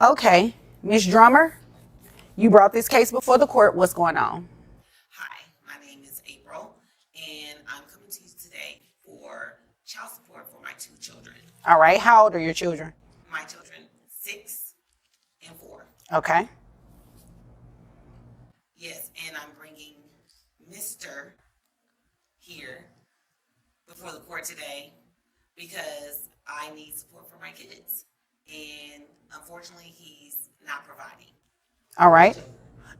Okay, Miss Drummer, you brought this case before the court. What's going on? Hi, my name is April, and I'm coming to you today for child support for my two children. All right, how old are your children? My children, 6 and 4. Okay. Yes, and I'm bringing Mr. here before the court today because I need support for my kids. And unfortunately, he's not providing. All right.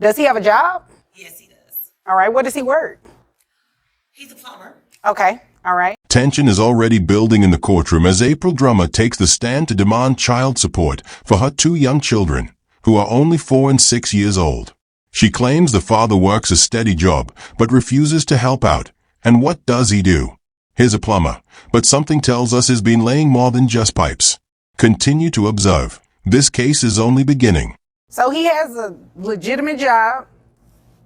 Does he have a job? Yes, he does. All right, where does he work? He's a plumber. Okay, all right. Tension is already building in the courtroom as April Drummer takes the stand to demand child support for her two young children, who are only 4 and 6 years old. She claims the father works a steady job, but refuses to help out. And what does he do? He's a plumber, but something tells us he's been laying more than just pipes. Continue to observe. This case is only beginning. So he has a legitimate job.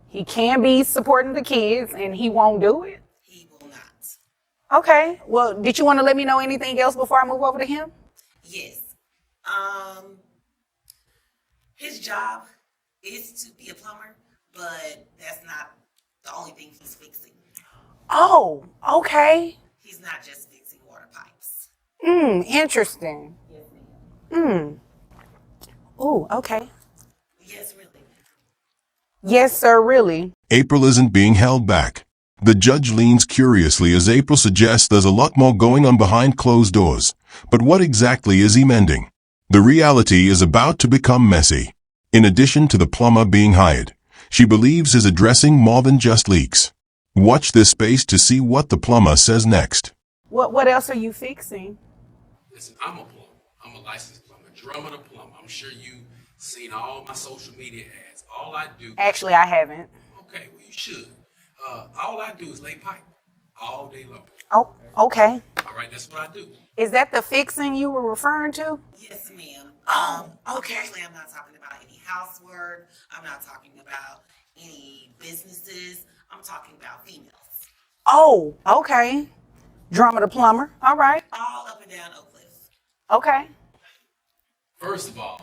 He can be supporting the kids, and he won't do it? He will not. Okay. Well, did you want to let me know anything else before I move over to him? Yes. His job is to be a plumber, but that's not the only thing he's fixing. Oh, okay. He's not just fixing water pipes. Interesting. Yes, ma'am. Oh, okay. Yes, really. Yes, sir, really. April isn't being held back. The judge leans curiously as April suggests there's a lot more going on behind closed doors. But what exactly is he mending? The reality is about to become messy. In addition to the plumber being hired, she believes he's addressing more than just leaks. Watch this space to see what the plumber says next. What else are you fixing? Listen, I'm a plumber. I'm a licensed plumber, drummer to plumber. I'm sure you've seen all my social media ads. All I do... Actually, I haven't. Okay, well, you should. All I do is lay pipe all day long. Oh, okay. All right, that's what I do. Is that the fixing you were referring to? Yes, ma'am. Okay. Unfortunately, I'm not talking about any housework. I'm not talking about any businesses. I'm talking about females. Oh, okay. Drummer the plumber. All right. All up and down Oak Cliff. Okay. First of all,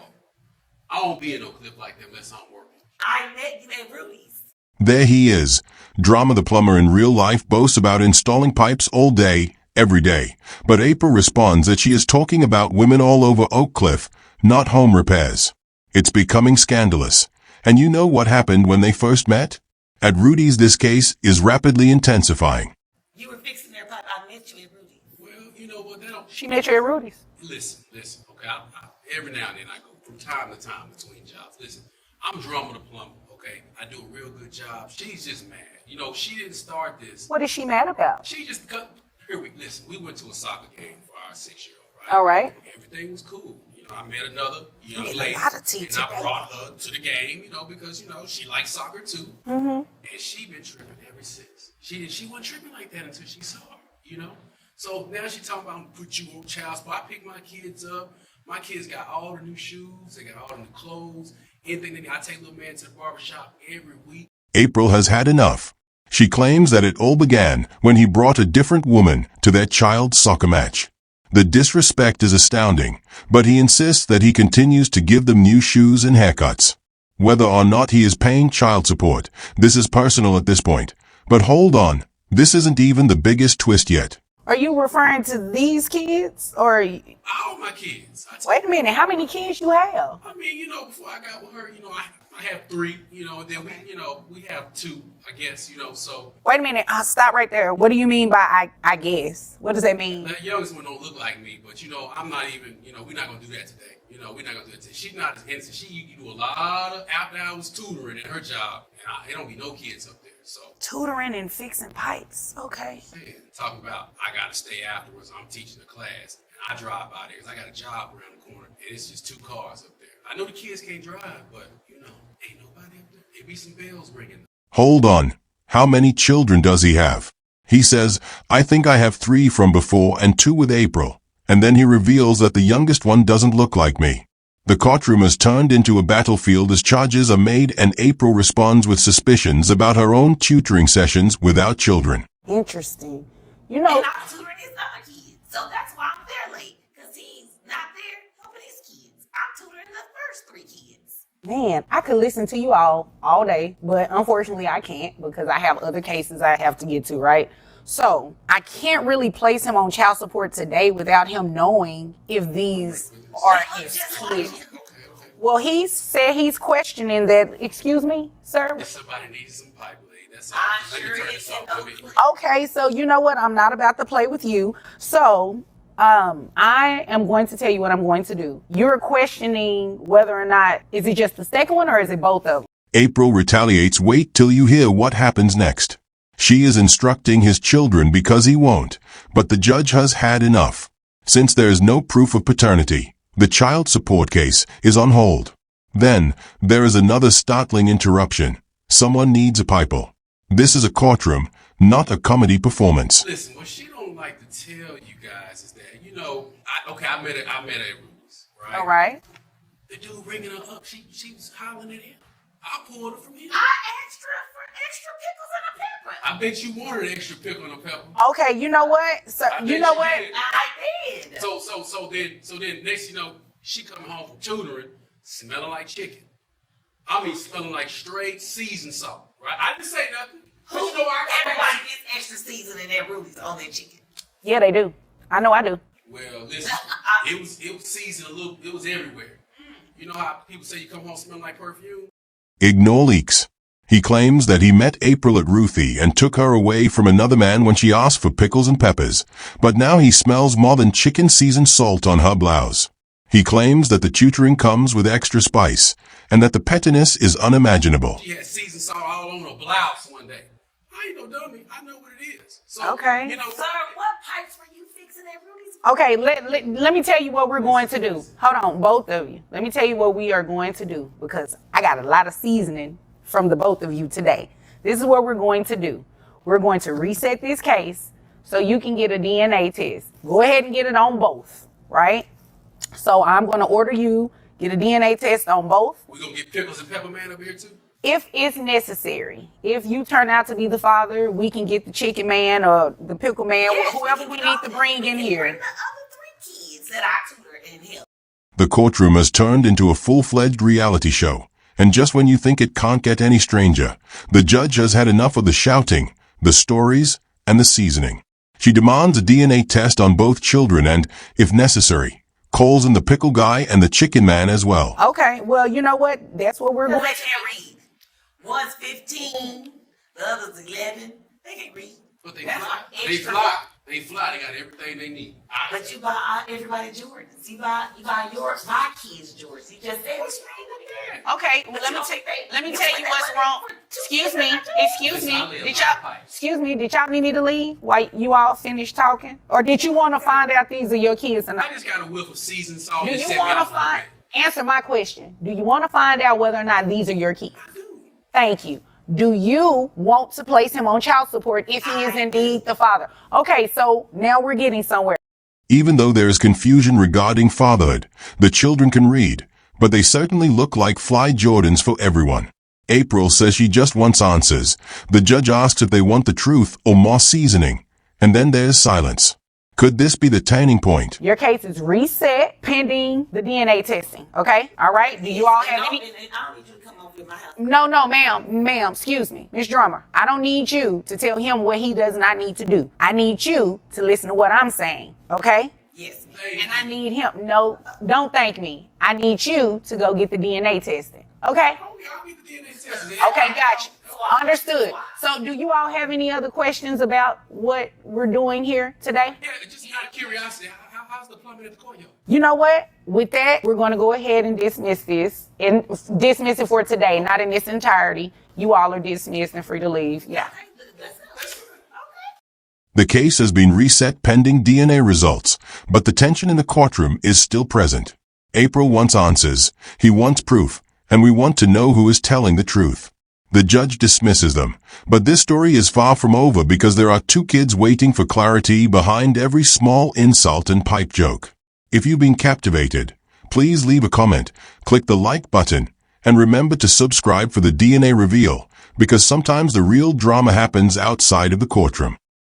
I won't be in no clip like that unless I'm working. I met you at Rudy's. There he is. Drama the plumber in real life boasts about installing pipes all day, every day. But April responds that she is talking about women all over Oak Cliff, not home repairs. It's becoming scandalous. And you know what happened when they first met? At Rudy's, this case is rapidly intensifying. You were fixing their pipe. I met you at Rudy's. Well, you know what? They don't... She met you at Rudy's. Listen, okay? Every now and then I go from time to time between jobs. Listen, I'm drummer to plumber, okay? I do a real good job. She's just mad. You know, she didn't start this. What is she mad about? She just cut. Listen, we went to a soccer game for our 6-year-old, right? All right. Everything was cool. You know, I met another young Met a lady, lot of tea and today. I brought her to the game, you know, because, you know, she likes soccer too. Mm-hmm. And she been tripping ever since. She wasn't tripping like that until she saw her, you know? So now she talking about, I'm gonna put you on child support. I pick my kids up. My kids got all the new shoes. They got all the new clothes. Anything they need. I take little man to the barbershop every week. April has had enough. She claims that it all began when he brought a different woman to their child's soccer match. The disrespect is astounding, but he insists that he continues to give them new shoes and haircuts. Whether or not he is paying child support, this is personal at this point. But hold on, this isn't even the biggest twist yet. Are you referring to these kids or? All my kids. Wait a minute. How many kids you have? I mean, you know, before I got with her, you know, I have 3, you know, and then we have 2, I guess, you know, so. Wait a minute. Stop right there. What do you mean by I guess? What does that mean? That youngest one don't look like me, but, you know, I'm not even, you know, we're not going to do that today. You know, we're not going to do that today. She's not as innocent. She do a lot of after hours tutoring in her job, and there don't be no kids up there, so. Tutoring and fixing pipes. Okay. Man, talking about I got to stay afterwards. I'm teaching a class, and I drive by there because I got a job around the corner, and it's just 2 cars up there. I know the kids can't drive, but, you know, ain't nobody up there. There be some bells ringing. Hold on. How many children does he have? He says, I think I have 3 from before and 2 with April. And then he reveals that the youngest one doesn't look like me. The courtroom is turned into a battlefield as charges are made and April responds with suspicions about her own tutoring sessions without children. Interesting. You know, And I'm tutoring his other kids. So that's why I'm there late. Because he's not there helping his kids. I'm tutoring the first first 3 kids. Man, I could listen to you all day, but unfortunately I can't because I have other cases I have to get to, right? So I can't really place him on child support today without him knowing if these are his kids. Well, he said he's questioning that. Excuse me, sir? If somebody needs some pipe laid, that's all. I'm Let me sure turn it this can off. Let me- Okay, so you know what? I'm not about to play with you. So I am going to tell you what I'm going to do. You're questioning whether or not, is it just the second one or is it both of them? April retaliates. Wait till you hear what happens next. She is instructing his children because he won't, but the judge has had enough. Since there is no proof of paternity, the child support case is on hold. Then, there is another startling interruption. Someone needs a pipe. This is a courtroom, not a comedy performance. Listen, what she don't like to tell you guys is that, I met her at Ruby's, right? All right. The dude ringing her up, she was hollering at him. I pulled her from him. I asked her for extra pickles and a pepper. I bet you wanted an extra pickle and a pepper. Okay, you know what? So I you bet know you what? did. I did. So then next you know, she coming home from tutoring, smelling like chicken. I mean, smelling like straight seasoned salt, right? I didn't say nothing. But you know, Everybody gets extra seasoning at Ruby's on their chicken. Yeah, they do. I know I do. Well, listen, it was seasoned a little, it was everywhere. You know how people say you come home smelling like perfume? Ignore leaks. He claims that he met April at Ruthie and took her away from another man when she asked for pickles and peppers, but now he smells more than chicken seasoned salt on her blouse. He claims that the tutoring comes with extra spice and that the pettiness is unimaginable. She had seasoned salt all on her blouse one day. I ain't no dummy. I know what it is. So, Okay. You know, Sir, what pipes were you fixing at Ruby's? Okay, let me tell you what we're going to do. Hold on, both of you. Let me tell you what we are going to do because I got a lot of seasoning from the both of you today. This is what we're going to do. We're going to reset this case so you can get a DNA test. Go ahead and get it on both, right? So I'm going to order you get a DNA test on both. we're going to get pickles and pepper man up here too? If it's necessary, if you turn out to be the father, we can get the chicken man or the pickle man or whoever we need to bring in here. Bring the other 3 kids that I tutored and helped. The courtroom has turned into a full-fledged reality show, and just when you think it can't get any stranger, the judge has had enough of the shouting, the stories, and the seasoning. She demands a DNA test on both children and, if necessary, calls in the pickle guy and the chicken man as well. Okay, well, you know what? That's what we're Because going they can't read. One's 15, the other's 11. They can't read. But they That's fly. why They extra- fly. They fly. They got everything they need. But you buy everybody Jordans. You buy yours, my kids Jordans. You just said what's wrong with that? Okay, well, let me tell you what's wrong. Excuse me. Did y'all need me to leave while you all finished talking? Or did you want to find out these are your kids or I not? just got a whiff of seasoned salt. Do It you set me want to off a little find, bit. answer my question. Do you want to find out whether or not these are your kids? I do. Thank you. Do you want to place him on child support if he is indeed the father? Okay, so now we're getting somewhere. Even though there is confusion regarding fatherhood, the children can read, but they certainly look like fly Jordans for everyone. April says she just wants answers. The judge asks if they want the truth or more seasoning, and then there's silence. Could this be the turning point? Your case is reset pending the DNA testing, okay? All right? Do you all have any? And I don't need you to come over to my house. No, ma'am, excuse me, Miss Drummer. I don't need you to tell him what he does not need to do. I need you to listen to what I'm saying, okay? Yes, ma'am. And I need him, no, don't thank me. I need you to go get the DNA testing, okay? Oh, yeah, I'll get the DNA test. Okay, gotcha. Understood. So do you all have any other questions about what we're doing here today? Yeah, just out of curiosity, how's the plumbing at the courtyard? You know what? With that, we're going to go ahead and dismiss this and dismiss it for today, not in its entirety. You all are dismissed and free to leave. Yeah. The case has been reset pending DNA results, but the tension in the courtroom is still present. April wants answers, he wants proof, and we want to know who is telling the truth. The judge dismisses them, but this story is far from over because there are 2 kids waiting for clarity behind every small insult and pipe joke. If you've been captivated, please leave a comment, click the like button, and remember to subscribe for the DNA reveal, because sometimes the real drama happens outside of the courtroom.